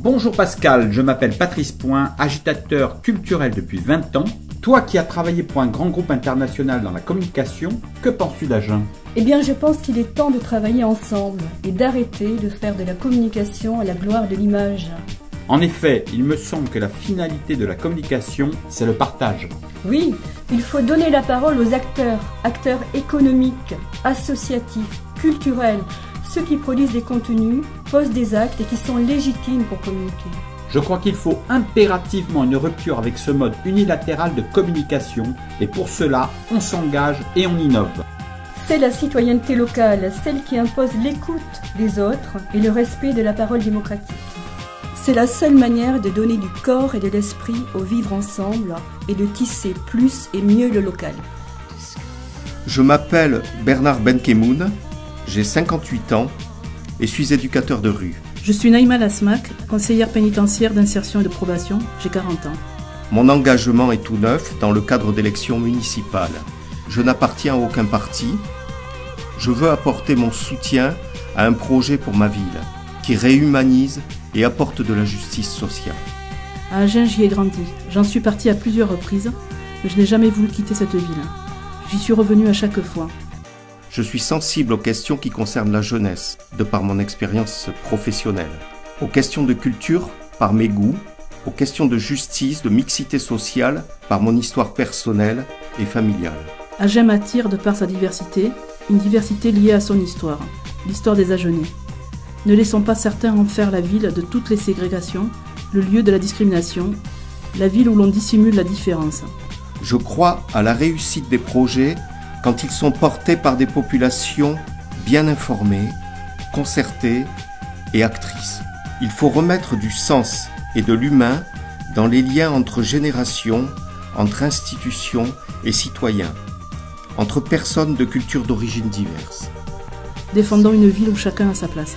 Bonjour Pascal, je m'appelle Patrice Point, agitateur culturel depuis 20 ans. Toi qui as travaillé pour un grand groupe international dans la communication, que penses-tu d'Agen ? Eh bien, je pense qu'il est temps de travailler ensemble et d'arrêter de faire de la communication à la gloire de l'image. En effet, il me semble que la finalité de la communication, c'est le partage. Oui, il faut donner la parole aux acteurs économiques, associatifs, culturels, ceux qui produisent des contenus, posent des actes et qui sont légitimes pour communiquer. Je crois qu'il faut impérativement une rupture avec ce mode unilatéral de communication et pour cela, on s'engage et on innove. C'est la citoyenneté locale, celle qui impose l'écoute des autres et le respect de la parole démocratique. C'est la seule manière de donner du corps et de l'esprit au vivre ensemble et de tisser plus et mieux le local. Je m'appelle Bernard Benkemoun, j'ai 58 ans et suis éducateur de rue. Je suis Naïma Lasmak, conseillère pénitentiaire d'insertion et de probation, j'ai 40 ans. Mon engagement est tout neuf dans le cadre d'élections municipales. Je n'appartiens à aucun parti. Je veux apporter mon soutien à un projet pour ma ville qui réhumanise et apporte de la justice sociale. À Agen, j'y ai grandi. J'en suis partie à plusieurs reprises, mais je n'ai jamais voulu quitter cette ville. J'y suis revenue à chaque fois. Je suis sensible aux questions qui concernent la jeunesse, de par mon expérience professionnelle. Aux questions de culture, par mes goûts. Aux questions de justice, de mixité sociale, par mon histoire personnelle et familiale. Agen m'attire de par sa diversité, une diversité liée à son histoire, l'histoire des Agenais. Ne laissons pas certains en faire la ville de toutes les ségrégations, le lieu de la discrimination, la ville où l'on dissimule la différence. Je crois à la réussite des projets quand ils sont portés par des populations bien informées, concertées et actrices. Il faut remettre du sens et de l'humain dans les liens entre générations, entre institutions et citoyens, entre personnes de cultures d'origine diverses. Défendons une ville où chacun a sa place.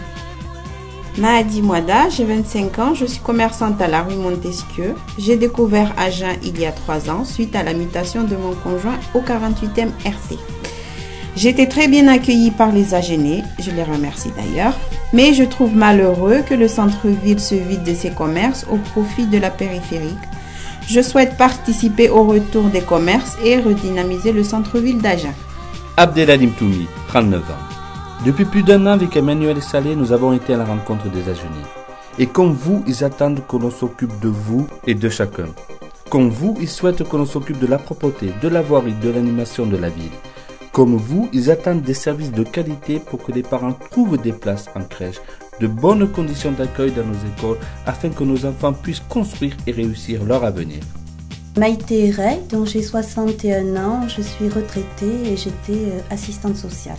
Mahadi Mouada, j'ai 25 ans, je suis commerçante à la rue Montesquieu. J'ai découvert Agen il y a 3 ans suite à la mutation de mon conjoint au 48e RT. J'ai été très bien accueillie par les Agenais, je les remercie d'ailleurs, mais je trouve malheureux que le centre-ville se vide de ses commerces au profit de la périphérique. Je souhaite participer au retour des commerces et redynamiser le centre-ville d'Agen. Abdelhalim Toumi, 39 ans. Depuis plus d'1 an, avec Emmanuel et Salé, nous avons été à la rencontre des Agenais. Et comme vous, ils attendent que l'on s'occupe de vous et de chacun. Comme vous, ils souhaitent que l'on s'occupe de la propreté, de la voirie, de l'animation de la ville. Comme vous, ils attendent des services de qualité pour que les parents trouvent des places en crèche, de bonnes conditions d'accueil dans nos écoles, afin que nos enfants puissent construire et réussir leur avenir. Maïté Rey, dont j'ai 61 ans, je suis retraitée et j'étais assistante sociale.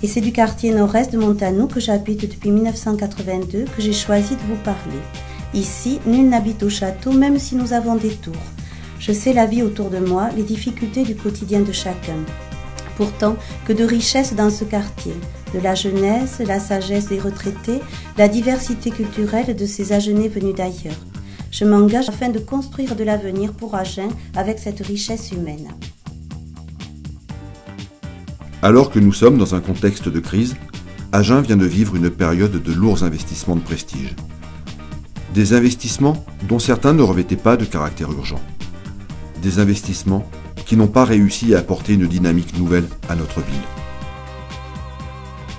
Et c'est du quartier nord-est de Montanou que j'habite depuis 1982 que j'ai choisi de vous parler. Ici, nul n'habite au château, même si nous avons des tours. Je sais la vie autour de moi, les difficultés du quotidien de chacun. Pourtant, que de richesse dans ce quartier. De la jeunesse, la sagesse des retraités, la diversité culturelle de ces Agenais venus d'ailleurs. Je m'engage afin de construire de l'avenir pour Agen avec cette richesse humaine. Alors que nous sommes dans un contexte de crise, Agen vient de vivre une période de lourds investissements de prestige. Des investissements dont certains ne revêtaient pas de caractère urgent. Des investissements qui n'ont pas réussi à apporter une dynamique nouvelle à notre ville.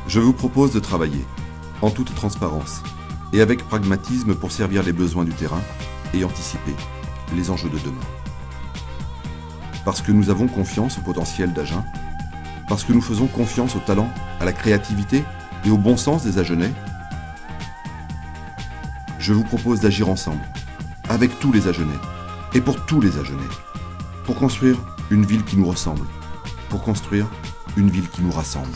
Je vous propose de travailler, en toute transparence, et avec pragmatisme pour servir les besoins du terrain et anticiper les enjeux de demain. Parce que nous avons confiance au potentiel d'Agen, parce que nous faisons confiance au talent, à la créativité et au bon sens des Agenais, je vous propose d'agir ensemble, avec tous les Agenais, et pour tous les Agenais, pour construire une ville qui nous ressemble, pour construire une ville qui nous rassemble.